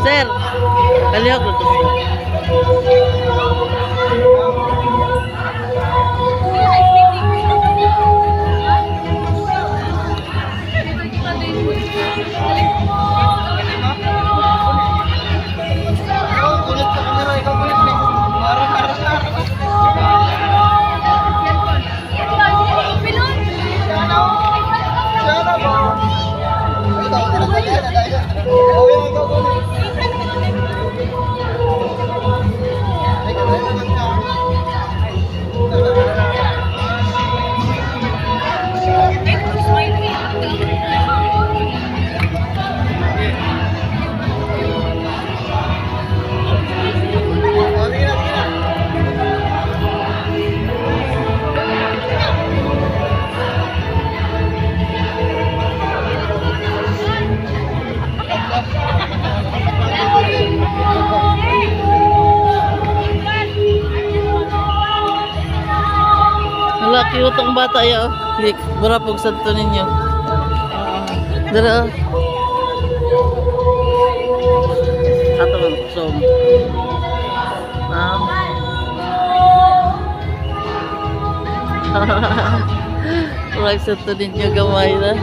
Sir, kalihok na to, sir. Wala, cute ang bata ya. Berapa santo ninyo? Dara. Ato ang som. Wala santo ninyo gamay na.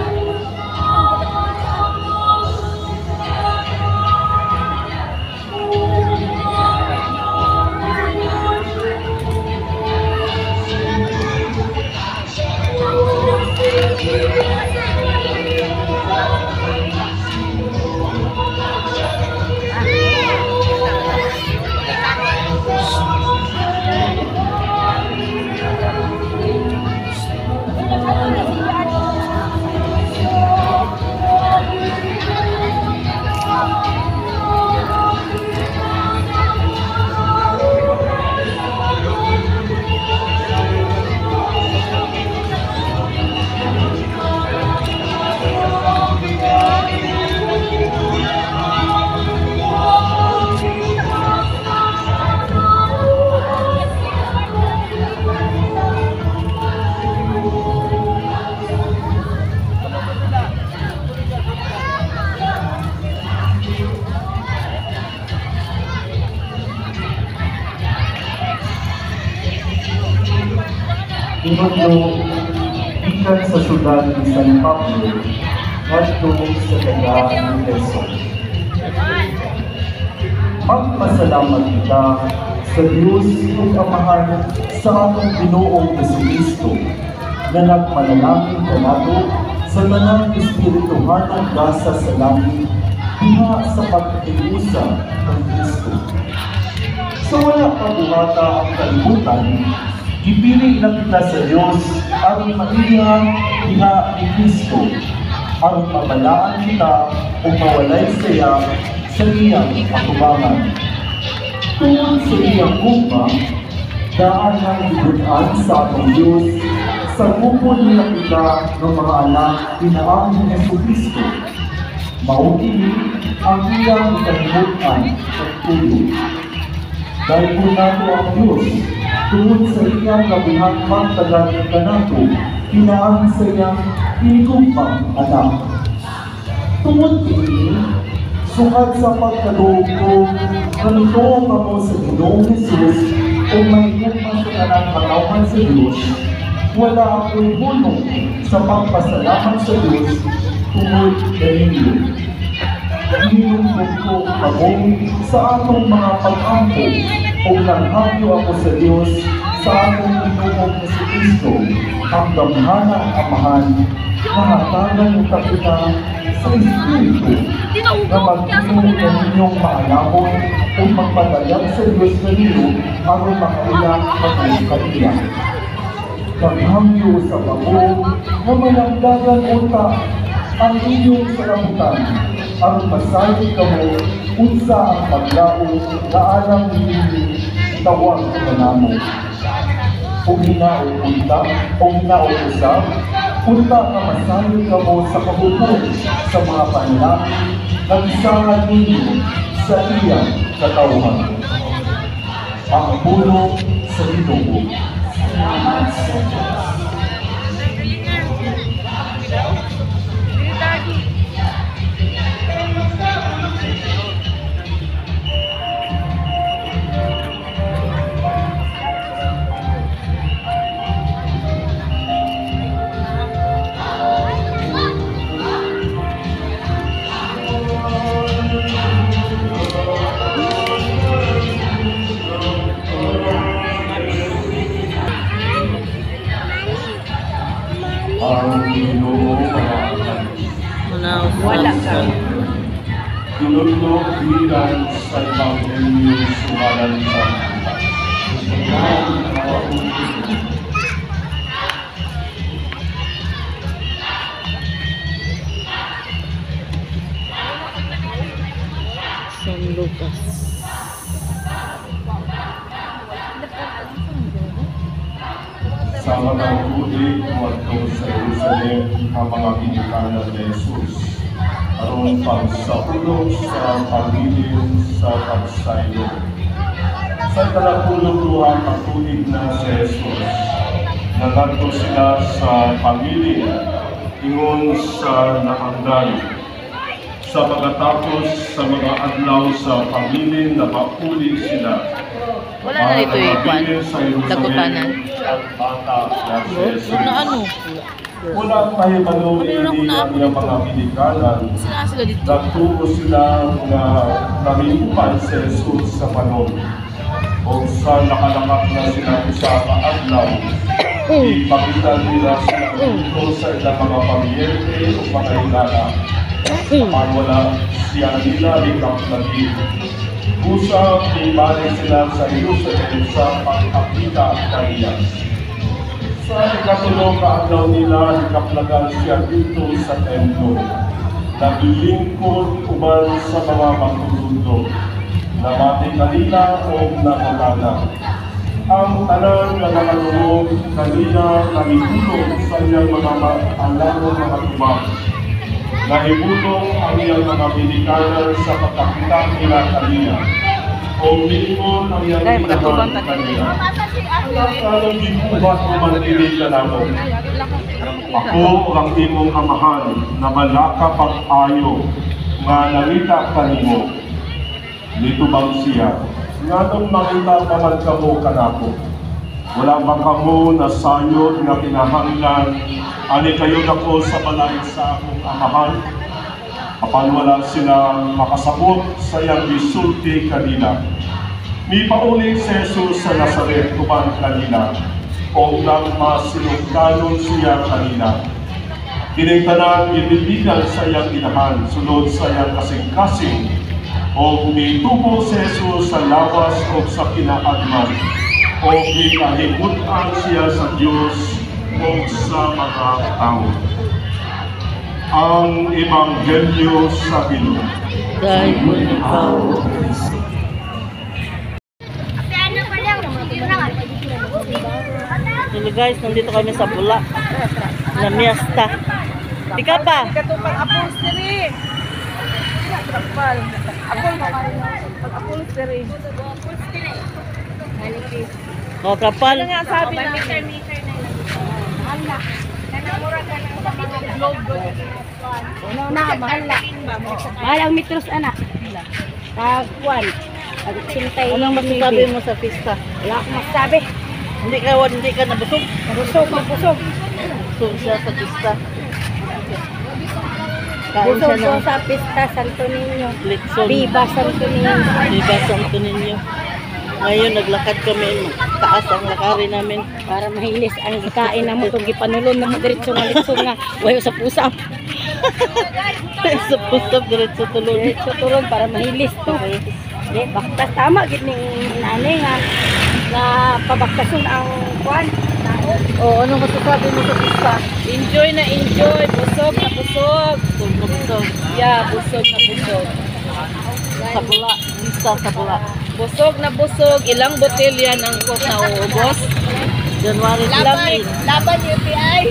Inundo, ikan sa syudad ni San Pablo, ngadto sa taga ni Quezon. Magpasalamat kita sa Diyos ug Amahan sa atong Ginoong Jesucristo na nagpanalangin kanato sa tanang espirituhanong gasa sa langit diha sa pagkatiusa ng Kristo. Sa wala pabuhata ang kalibutan, ipili na kita sa Diyos aron mailihang diha ni Kristo, aron mabalaan kita o mawalay saya sa iyang atubangan. Tungkol sa iyang gugma, daan ng ibutan sa atong Diyos, sa grupo nila kita ng mga anak tinaang ni Jesucristo. Maugili ang iyang kalibutan at tulog. Dahil po nato ang Diyos, tungkol sa iyang kabihang magtagal ka nato, tinaang sa iyang pinikumpang anak. Tungkol ini, sukat sa pagkadugo, ganito ako sa Ginoong Jesus o mahigugma sa kanang katawan sa Diyos, wala ako'y bunong sa pagpasalamat sa Diyos tungkol kaninyo. Hinilungkod ko ako sa atong mga pag-ampo o nanghabyo ako sa Diyos sa atong Ginoong Jesucristo, ang damhanang Amahan, mahatagan ng kapita sa Espiritu na magtinong na ninyong maalamon o magpadayag sa Diyos na niyo aron makailang ang kanila. Naghangyo sa babo na malagdagan unta ang inyong salamutan aron masalit kamo unsa ang paglao na alam ninyo tawag sa namo. Kung hinaot usap, punta ka masalit kamo sa pagpupun sa mga panalangin na isahan ninyo sa iyang katauhan. Ang pulong sa Ginoo. Salamat sa Diyos. Tinutulog bilang sa Ebanghelyo sumalan sa Lukas. San Lucas. Sa mga tulig wato sa Jerusalem ang mga ginikanan ni Jesus aron pagsapulog sa pagilin sa pagsayo. Sa kalapulog luha katulig na si Jesus, nagadto sila sa pagilin ingon sa naanggan. Sa pagkatapos sa mga adlaw sa pagilin na mapuli sila. Wala na ito ikwan. Dagupanan. At bata na si Jesus. Ano? Wala tayo manunin ang mga pinikalan. Sila dito. Nagtuo sila na namimupan si Jesus sa panon. O sa nakalakak na sila sa kaadlaw, ipakita nila sila ito sa ilang mga pamiyente o pangahilala. Kapag wala siya nila likap lagi. Usap, ibalik sila sa Jerusalem sa pagkakita kaniya. Sa ikatulong kaadlaw nila, ikaplagan siya dito sa templo. Naglilingkod uman sa mga magtutulog. Namati kanila o nakakala. Ang tanan na nakatulog kanila nagitulog sa iyang mga alam mga tubag. Nahibulong ang iyang mga binikanan sa pagkakita nila kanina. O minimum ang iyang binahan kanina. Anong ginubat o manatinig ka namin? Ako ang imong amahan na malaka pag-ayo nga nangita kanimo. Nito bang siya? Nga nung makita naman kamo kanako. Wala ba kamo na sayod na kinahanglan? Ani kayo na po sa balay sa akong amahan? Kapag wala silang makasabot sa iyang bisulti kanila. May paulit si Jesus sa Nazaret kuman kanina o nang masinugkanon siya kanina. Kinigtanan ibibigan sa iyang inahan, sunod sa iyang kasing-kasing o nitubo si Jesus sa lawas o sa kinaagman o ikahimutan siya sa Diyos o sa mga tao. Ang Ebanghelyo sa Ginoo. Dahil mo ikaw. Hello guys, nandito kami sa Bula na Miesta. Ika pa? Katupang upholstery. Upholstery. O, kapal. Ano nga sabi na? Mahal na. Mahal ang metros, anak. Tagwan. Pag-sintay. Anong masasabi mo sa pista? Wala akong masasabi. Hindi ka nabusog? Busog. Busog siya sa pista. Kain siya Busog ng sa pista, Santo Niño. Litson. Viva Santo Niño. Diba, Santo Niño? Ngayon, naglakad kami. Taas ang lakari namin. Para mahilis ang kain na mo. Itong gipanulon na mo diretso nga litson nga. Wayo sa pusap. Sa pustap, diretso tulog. Diretso tulog para mahilis to. Di, baktas tama. Gining nanay nga. Na pabaktason ang kwan. O, anong masasabi mo sa pista? Enjoy na enjoy. Busog na busog. Busog na busog. Yeah, busog na busog. Sa Bula. Pista sa Bula. Busog na busog. Ilang botelya ng coke na uubos? January 15. Laban UTI.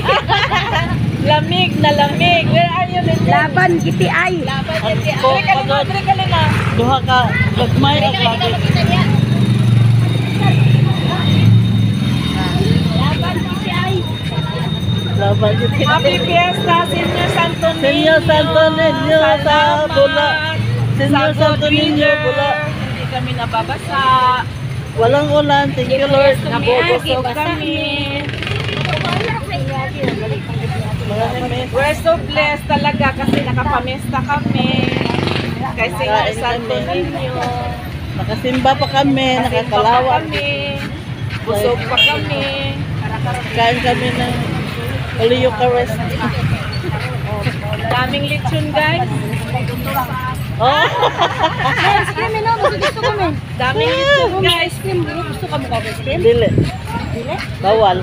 Lamig na lamig. Where are you, Linda? Laban, GTI. Laban Ang UTI. coke Ay, pa doon. kalina. Duha ka. Gagmay ang lagi. Laban, GTI. Laban dito. Happy Fiesta, Senior Santo Niño. Senyor Santo Niño sa Salamat. Bula. Senyor Sa Santo good Niño, weather. Bula. Hindi kami nababasa. Walang ulan. Thank you, Lord. Nabubusog kami. Maraming We're so blessed talaga kasi nakapamesta kami. Kay Senior Kain Santo kami. Niño. Nakasimba pa kami. Kasimba pa Nakakalawa. kami. Busog pa kami. Kain kami ng Holy Eucharist. Daming lechon, guys. Oh. Ice cream, no? Gusto ko, men. Daming Gusto itlog, mo guys. ice cream, bro. Gusto ka mo ka ice cream? Dili. Dili? Bawal.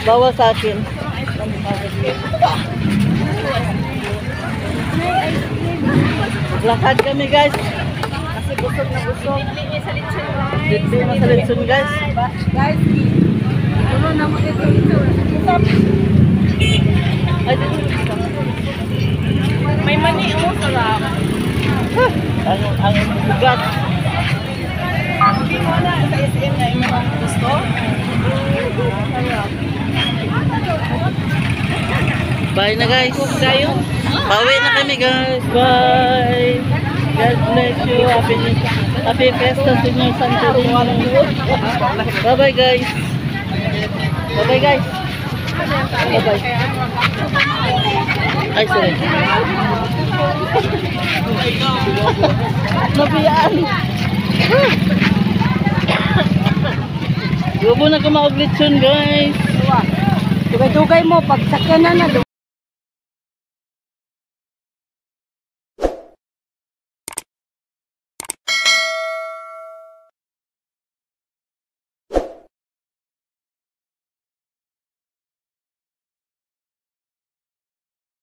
Bawal sa akin. Lakad kami guys. Kasi busog na busog. Dito na sa Litson guys. Guys, puno na mo dito ito. Ay, dito. May mani, oh, sarap. Ang bugat. Hindi mo na sa SM na yung mga gusto. Bye na guys. Pauwi na kami guys. Bye. God bless you. Happy Fiesta Señor Santo Domingo. Bye bye guys. Bye bye guys. Bye bye. Ay, sorry. Nabiyaan. Gubo na kumauglit soon guys. Dugay-dugay mo, pag sakyan na na,